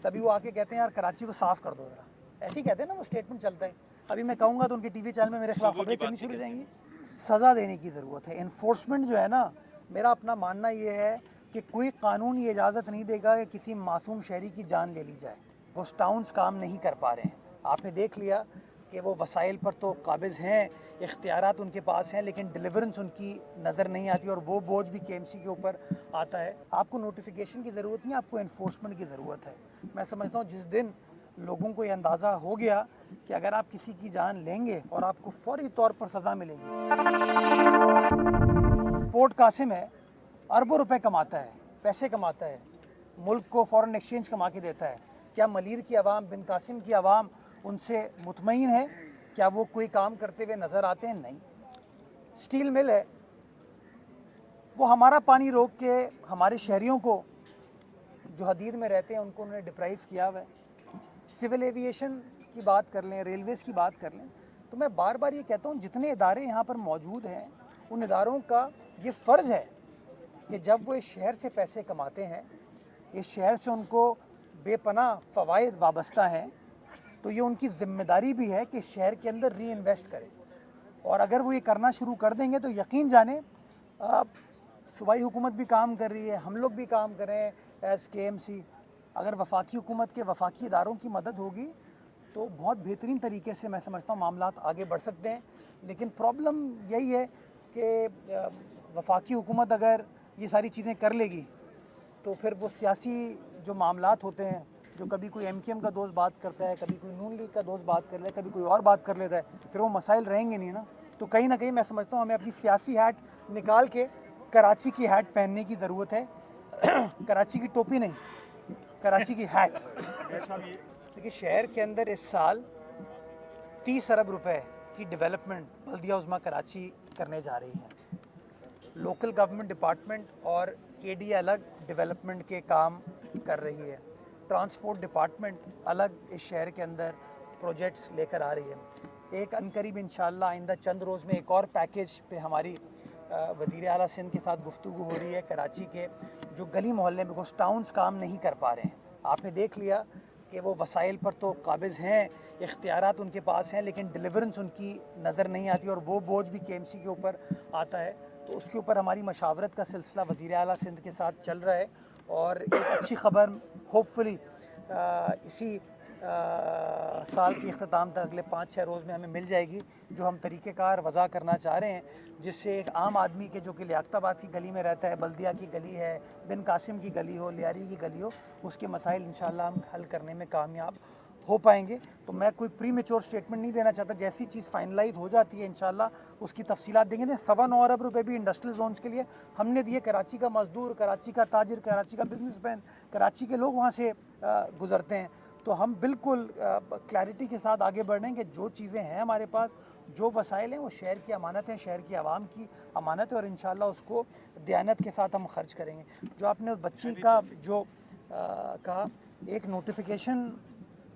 कभी वो आके कहते हैं यार कराची को साफ़ कर दो ज़रा, ऐसे ही कहते हैं ना, वो स्टेटमेंट चलता है। अभी मैं कहूँगा तो उनके टीवी चैनल में मेरे खिलाफ खबरें चलनी शुरू हो जाएंगी। सज़ा देने की ज़रूरत है। इन्फोर्समेंट जो है ना, मेरा अपना मानना ये है कि कोई कानून ये इजाज़त नहीं देगा कि किसी मासूम शहरी की जान ले ली जाए। घोस्ट टाउन्स काम नहीं कर पा रहे हैं। आपने देख लिया कि वो वसाइल पर तो काबिज़ हैं, इख्तियारात उनके पास हैं, लेकिन डिलीवरेंस उनकी नज़र नहीं आती और वो बोझ भी केएमसी के ऊपर आता है। आपको नोटिफिकेशन की ज़रूरत नहीं, आपको इन्फोर्समेंट की ज़रूरत है। मैं समझता हूँ जिस दिन लोगों को ये अंदाज़ा हो गया कि अगर आप किसी की जान लेंगे और आपको फौरी तौर पर सज़ा मिलेगी। पोर्ट कासिम है, अरबों रुपए कमाता है, पैसे कमाता है, मुल्क को फॉरेन एक्सचेंज कमा के देता है। क्या मलीर की आवाम, बिन कासिम की आवाम उनसे मुतमईन है? क्या वो कोई काम करते हुए नज़र आते हैं? नहीं। स्टील मिल है, वो हमारा पानी रोक के हमारे शहरियों को जो हदीद में रहते हैं उनको उन्होंने डिप्राइव किया हुआ है। सिविल एविएशन की बात कर लें, रेलवेज़ की बात कर लें, तो मैं बार बार ये कहता हूँ जितने इदारे यहाँ पर मौजूद हैं उन इदारों का ये फ़र्ज़ है कि जब वो इस शहर से पैसे कमाते हैं, इस शहर से उनको बेपनाह फ़वाइद वाबस्ता हैं, तो ये उनकी ज़िम्मेदारी भी है कि शहर के अंदर री इन्वेस्ट करें। और अगर वो ये करना शुरू कर देंगे तो यकीन जाने सूबाई हुकूमत भी काम कर रही है, हम लोग भी काम कर रहे हैं एज़ केएमसी। अगर वफाकी हुकूमत के वफाकी इदारों की मदद होगी तो बहुत बेहतरीन तरीके से मैं समझता हूँ मामलात आगे बढ़ सकते हैं। लेकिन प्रॉब्लम यही है कि वफाकी हुकूमत अगर ये सारी चीज़ें कर लेगी तो फिर वो सियासी जो मामलात होते हैं, जो कभी कोई एमकेएम का दोस्त बात करता है, कभी कोई नून लीग का दोस्त बात कर लेता है, कभी कोई और बात कर लेता है, फिर वो मसाइल रहेंगे नहीं ना। तो कहीं ना कहीं मैं समझता हूँ हमें अपनी सियासी हैट निकाल के कराची की हैट पहनने की ज़रूरत है। कराची की टोपी नहीं, कराची की हैट। देखिए, शहर के अंदर इस साल 30 अरब रुपए की डेवलपमेंट बल्दिया उज़्मा कराची करने जा रही है। लोकल गवर्नमेंट डिपार्टमेंट और केडी अलग डेवलपमेंट के काम कर रही है। ट्रांसपोर्ट डिपार्टमेंट अलग इस शहर के अंदर प्रोजेक्ट्स लेकर आ रही है। एक अनकरीब इंशाल्लाह आइंदा चंद रोज़ में एक और पैकेज पे हमारी वज़ीर आला सिंध के साथ गुफ्तगू हो रही है। कराची के जो गली मोहल्ले में घोस्ट टाउन्स काम नहीं कर पा रहे हैं, आपने देख लिया कि वो वसाइल पर तो काबिज़ हैं, इख्तियारात उनके पास हैं, लेकिन डिलीवरेंस उनकी नज़र नहीं आती और वो बोझ भी केएमसी के ऊपर आता है। तो उसके ऊपर हमारी मशावरत का सिलसिला वज़ीर आला सिंध के साथ चल रहा है और एक अच्छी ख़बर होपफुली इसी साल की अख्ताम तक अगले 5-6 रोज़ में हमें मिल जाएगी, जो हम तरीक़ेकार वज़ा करना चाह रहे हैं, जिससे एक आम आदमी के जो कि लियाकताबाद की गली में रहता है, बल्दिया की गली है, बिन कासिम की गली हो, लियारी की गली हो, उसके मसाइल इंशाअल्लाह हम हल करने में कामयाब हो पाएंगे। तो मैं कोई प्री मेच्योर स्टेटमेंट नहीं देना चाहता। जैसी चीज़ फाइनलाइज हो जाती है इंशाअल्लाह उसकी तफसीलात देंगे। 9.25 अरब रुपए भी इंडस्ट्रियल जोन्स के लिए हमने दिए। कराची का मजदूर, कराची का ताजिर, कराची का बिजनेसमैन, कराची के लोग वहाँ से गुजरते हैं। तो हम बिल्कुल क्लैरिटी के साथ आगे बढ़ रहे हैं कि जो चीज़ें हैं हमारे पास, जो वसाइल हैं, वो शहर की अमानत है, शहर की आवाम की अमानत है और इंशाअल्लाह उसको दयानत के साथ हम खर्च करेंगे। जो आपने उस बच्ची का जो कहा एक नोटिफिकेशन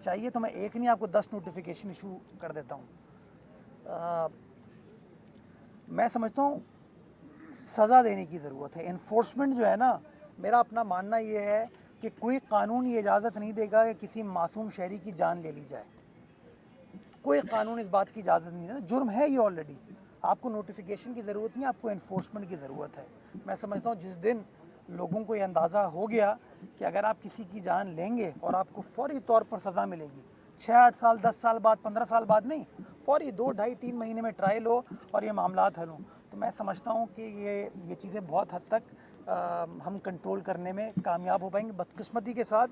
चाहिए, तो मैं एक नहीं आपको 10 नोटिफिकेशन इशू कर देता हूँ। मैं समझता हूँ सज़ा देने की ज़रूरत है। इन्फोर्समेंट जो है ना, मेरा अपना मानना ये है कि कोई कानून ये इजाज़त नहीं देगा कि किसी मासूम शहरी की जान ले ली जाए। कोई कानून इस बात की इजाज़त नहीं देगा, जुर्म है ये ऑलरेडी। आपको नोटिफिकेशन की ज़रूरत नहीं, आपको इन्फोर्समेंट की ज़रूरत है। मैं समझता हूँ जिस दिन लोगों को ये अंदाज़ा हो गया कि अगर आप किसी की जान लेंगे और आपको फौरी तौर पर सज़ा मिलेगी, 6-8 साल, 10 साल बाद, 15 साल बाद नहीं, फौरी 2, ढाई, 3 महीने में ट्रायल हो और ये मामलात हल हों, तो मैं समझता हूँ कि ये चीज़ें बहुत हद तक हम कंट्रोल करने में कामयाब हो पाएंगे। बदकिस्मती के साथ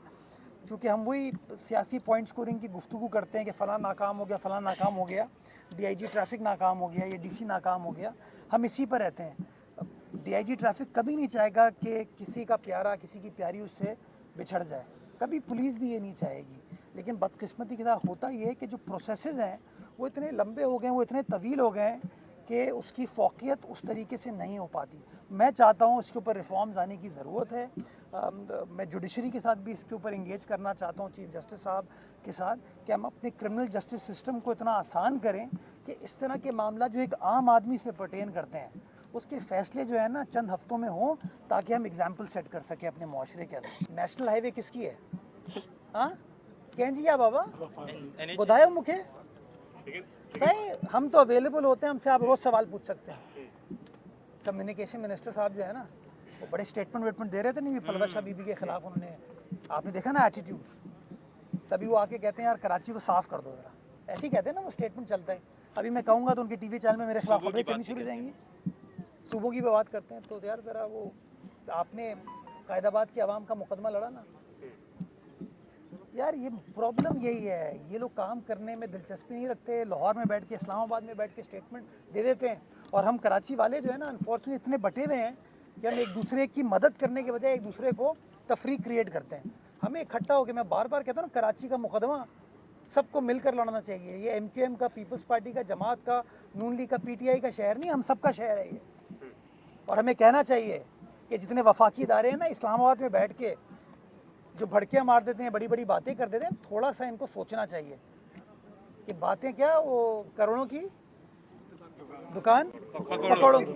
चूँकि हम वही सियासी पॉइंट स्कोरिंग की गुफ्तगू करते हैं कि फ़लाँ नाकाम हो गया, फ़लाँ नाकाम हो गया, डीआईजी ट्रैफिक नाकाम हो गया, ये डीसी नाकाम हो गया, हम इसी पर रहते हैं। डीआईजी ट्रैफिक कभी नहीं चाहेगा कि किसी का प्यारा, किसी की प्यारी उससे बिछड़ जाए, कभी पुलिस भी ये नहीं चाहेगी। लेकिन बदकिस्मती के साथ होता ये है कि जो प्रोसेसेस हैं वो इतने लंबे हो गए हैं, वो इतने तवील हो गए हैं कि उसकी फ़ौक़ियत उस तरीके से नहीं हो पाती। मैं चाहता हूँ इसके ऊपर रिफॉर्म्स आने की ज़रूरत है। मैं जुडिशरी के साथ भी इसके ऊपर इंगेज करना चाहता हूँ, चीफ जस्टिस साहब के साथ, कि हम अपने क्रिमिनल जस्टिस सिस्टम को इतना आसान करें कि इस तरह के मामला जो एक आम आदमी से पर्टेन करते हैं उसके फ़ैसले जो है ना चंद हफ्तों में हों, ताकि हम एग्जाम्पल सेट कर सकें अपने मुआशरे के अंदर। नेशनल हाईवे किसकी है? हाँ कंहिंजी आहे बाबा NH ॿुधायो मूंखे साईं हम तो अवेलेबल होते हैं हमसे आप रोज़ सवाल पूछ सकते हैं कम्युनिकेशन मिनिस्टर साहब जो है ना वो बड़े स्टेटमेंट वेटमेंट दे रहे थे नहीं पलवशा बीबी के खिलाफ उन्होंने आपने देखा ना एटीट्यूड तभी वो आके कहते हैं यार कराची को साफ कर दो जरा ऐसे ही कहते हैं ना वो स्टेटमेंट चलता है अभी मैं कहूँगा तो उनके टीवी चैनल में मेरे खिलाफ खबरें चलनी शुरू हो जाएंगी सूबों की भी बात करते हैं तो यार ज़रा वो आपने कायदाबाद की आवाम का मुकदमा लड़ा ना यार ये प्रॉब्लम यही है ये लोग काम करने में दिलचस्पी नहीं रखते लाहौर में बैठ के इस्लामाबाद में बैठ के स्टेटमेंट दे देते हैं और हम कराची वाले जो है ना अनफॉर्चुनेटली इतने बटे हुए हैं कि हम एक दूसरे की मदद करने के बजाय एक दूसरे को तफरीक क्रिएट करते हैं हमें इकट्ठा होकर मैं बार बार कहता हूँ ना कराची का मुकदमा सबको मिलकर लड़ना चाहिए ये MQM का पीपल्स पार्टी का जमात का नून लीग का PTI का शहर नहीं हम सबका शहर है ये और हमें कहना चाहिए कि जितने वफाकी इदारे हैं ना इस्लामाबाद में बैठ के जो भड़कियाँ मार देते हैं बड़ी बड़ी बातें कर देते हैं थोड़ा सा इनको सोचना चाहिए कि बातें क्या वो करोड़ों की दुकान पकौड़ों की